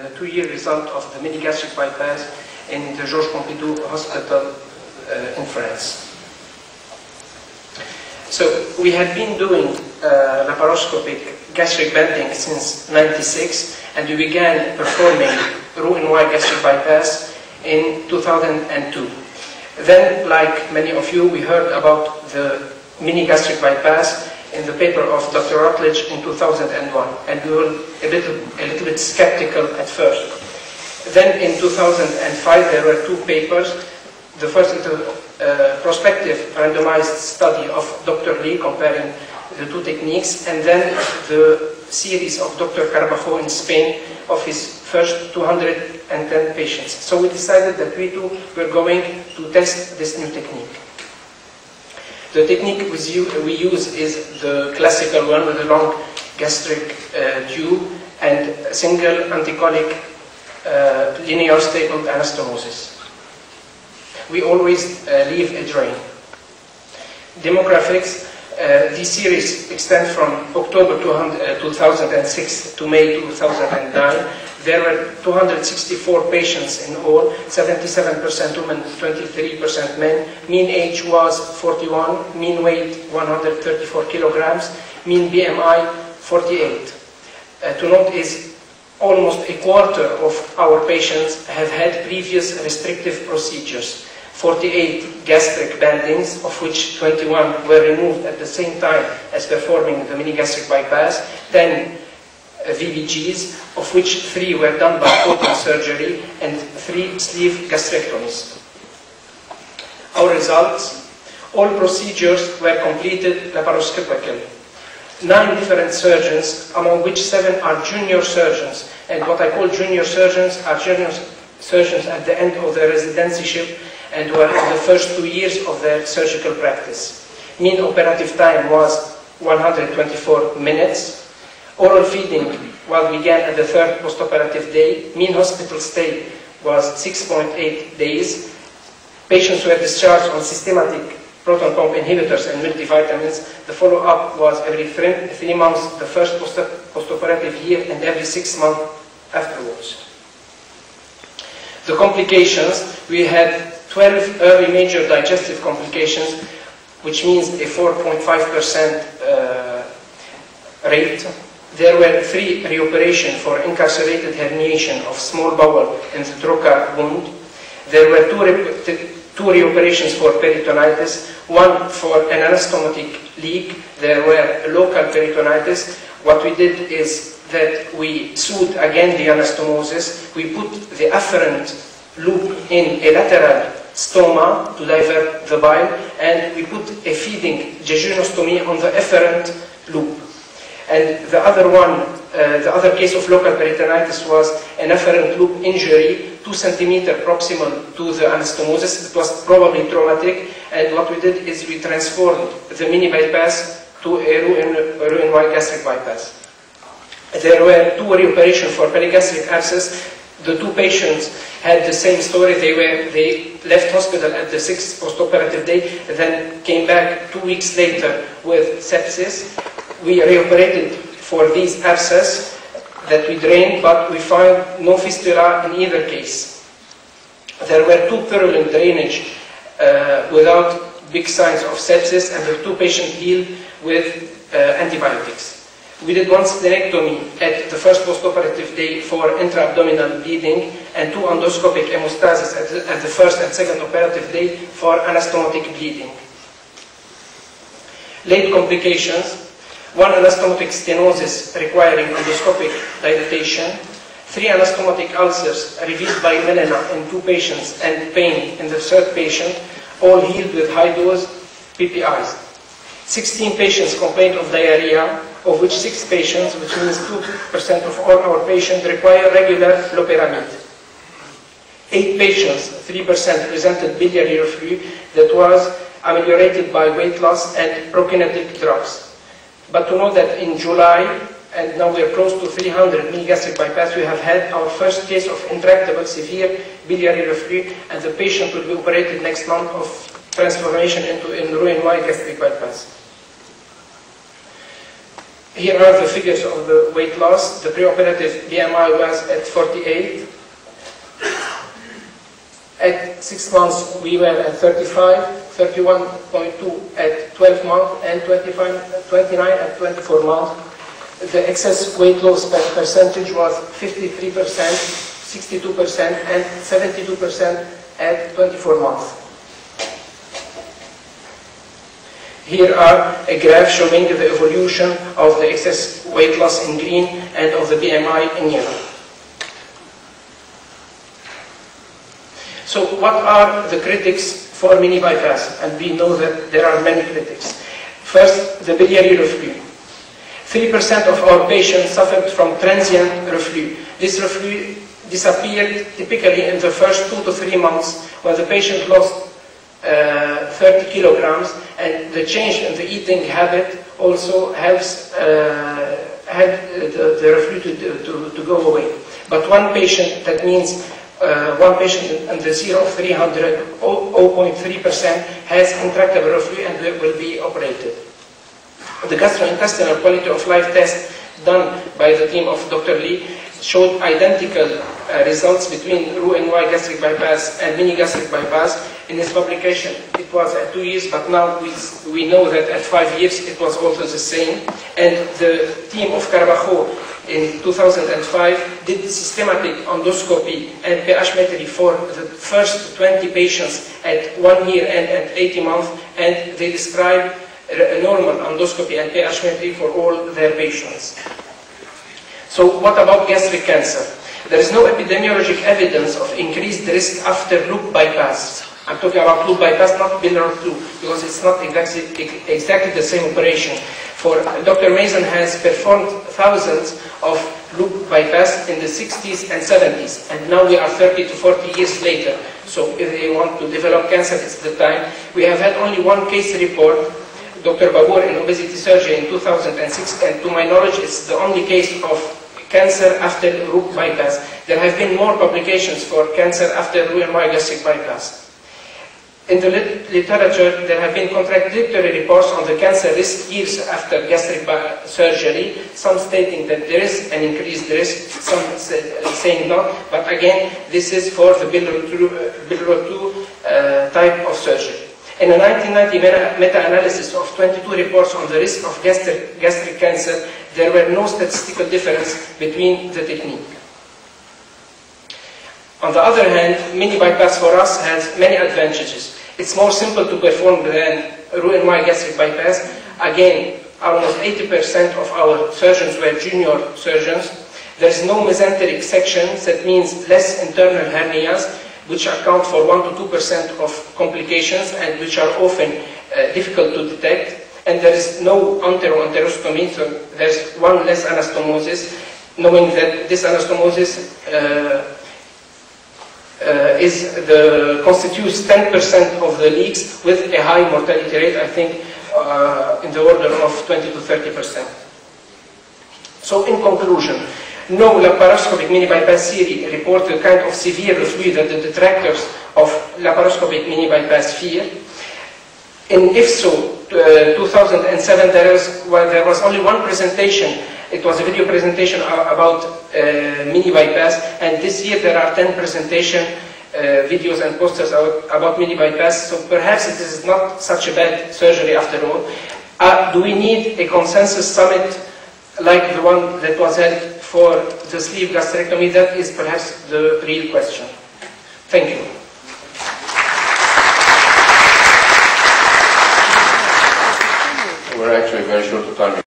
the 2-year result of the mini gastric bypass in the Georges Pompidou Hospital in France. So we had been doing laparoscopic gastric banding since '96, and we began performing Roux-en-Y gastric bypass in 2002. Then, like many of you, we heard about the mini gastric bypass in the paper of Dr. Rutledge in 2001, and we were a little bit skeptical at first. Then in 2005 there were 2 papers. The first is a prospective randomized study of Dr. Lee comparing the 2 techniques, and then the series of Dr. Carbajo in Spain of his first 210 patients. So we decided that we too were going to test this new technique. The technique we use is the classical one with a long gastric tube and a single anticolic linear stapled anastomosis. We always leave a drain. Demographics, this series extends from October 2006 to May 2009. There were 264 patients in all, 77% women, 23% men. Mean age was 41, mean weight 134 kilograms, mean BMI 48. To note is almost a quarter of our patients have had previous restrictive procedures. 48 gastric bandings, of which 21 were removed at the same time as performing the mini gastric bypass, 10 VBGs, of which 3 were done by open surgery, and 3 sleeve gastrectomies. Our results: all procedures were completed laparoscopically. 9 different surgeons, among which 7 are junior surgeons, and what I call junior surgeons are junior surgeons at the end of their residencyship and were in the first 2 years of their surgical practice. Mean operative time was 124 minutes. Oral feeding began at the 3rd postoperative day. Mean hospital stay was 6.8 days. Patients were discharged on systematic proton pump inhibitors and multivitamins. The follow-up was every 3 months, the first postoperative year, and every 6 months afterwards. The complications, we had 12 early major digestive complications, which means a 4.5% rate. There were 3 reoperations for incarcerated herniation of small bowel and the trocar wound. There were 2 reoperations for peritonitis, 1 for an anastomotic leak. There were local peritonitis. What we did is that we sewed again the anastomosis. We put the afferent loop in a lateral stoma to divert the bile, and we put a feeding jejunostomy on the efferent loop. And the other one, the other case of local peritonitis was an efferent loop injury, 2 centimeters proximal to the anastomosis. It was probably traumatic, and what we did is we transformed the mini bypass to a Roux-en-Y gastric bypass. There were 2 reoperations for perigastric abscess. The 2 patients had the same story. They left hospital at the 6th postoperative day, then came back 2 weeks later with sepsis. We reoperated for these abscesses that we drained, but we found no fistula in either case. There were 2 purulent drainage without big signs of sepsis, and the 2 patients healed with antibiotics. We did 1 splenectomy at the first postoperative day for intra-abdominal bleeding, and 2 endoscopic hemostasis at the first and second operative day for anastomotic bleeding. Late complications: 1 anastomotic stenosis requiring endoscopic dilatation, 3 anastomotic ulcers revealed by melena in 2 patients, and pain in the 3rd patient, all healed with high-dose PPIs. 16 patients complained of diarrhea, of which 6 patients, which means 2% of all our patients, require regular loperamide. 8 patients, 3%, presented biliary reflux that was ameliorated by weight loss and prokinetic drugs. But to know that in July, and now we are close to 300 mini gastric bypass, we have had our first case of intractable severe biliary reflux, and the patient will be operated next month of transformation into a Roux-en-Y gastric bypass. Here are the figures of the weight loss. The preoperative BMI was at 48. At 6 months, we were at 35, 31.2 at 12 months, and 29 at 24 months. The excess weight loss percentage was 53%, 62%, and 72% at 24 months. Here are a graph showing the evolution of the excess weight loss in green and of the BMI in yellow. So what are the critics for mini bypass? And we know that there are many critics. First, the biliary reflux. 3% of our patients suffered from transient reflux. This reflux disappeared typically in the first 2 to 3 months when the patient lost 30 kilograms, and the change in the eating habit also helps the reflux to go away. But one patient, that means one patient in the 0 of 300, 0.3% has intractable reflux and will be operated. The gastrointestinal quality of life test done by the team of Dr. Lee showed identical results between Roux-en-Y gastric bypass and mini gastric bypass. In his publication, it was at 2 years, but now we know that at 5 years it was also the same. And the team of Carabajo in 2005 did systematic endoscopy and pH-metry for the first 20 patients at 1 year and at 80 months, and they described a normal endoscopy and pH-metry for all their patients. So what about gastric cancer? There is no epidemiologic evidence of increased risk after loop bypass. I'm talking about loop bypass, not biliary reflux, because it's not exactly the same operation. For Dr. Mason has performed thousands of loop bypass in the 60s and 70s, and now we are 30 to 40 years later. So if they want to develop cancer, it's the time. We have had only one case report, Dr. Babour in obesity surgery in 2006, and to my knowledge, it's the only case of cancer after loop bypass. There have been more publications for cancer after Roux-en-Y gastric bypass. In the literature, there have been contradictory reports on the cancer risk years after gastric surgery, some stating that there is an increased risk, some saying not, but again, this is for the biliary type of surgery. In a 1990 meta-analysis of 22 reports on the risk of gastric cancer, there were no statistical difference between the technique. On the other hand, mini bypass for us has many advantages. It's more simple to perform than Roux-en-Y gastric bypass. Again, almost 80% of our surgeons were junior surgeons. There is no mesenteric section, that means less internal hernias, which account for 1 to 2% of complications and which are often difficult to detect. And there is no enterostomy, so there's one less anastomosis, knowing that this anastomosis constitutes 10% of the leaks with a high mortality rate, I think in the order of 20 to 30%. So in conclusion, no laparoscopic mini bypass series report the kind of severe reflux that the detractors of laparoscopic mini bypass fear. And if so, 2007 there was only one presentation. It was a video presentation about mini bypass, and this year there are 10 presentation videos and posters about mini bypass, so perhaps it is not such a bad surgery after all. Do we need a consensus summit like the one that was held for the sleeve gastrectomy? That is perhaps the real question. Thank you. We're actually very short of time.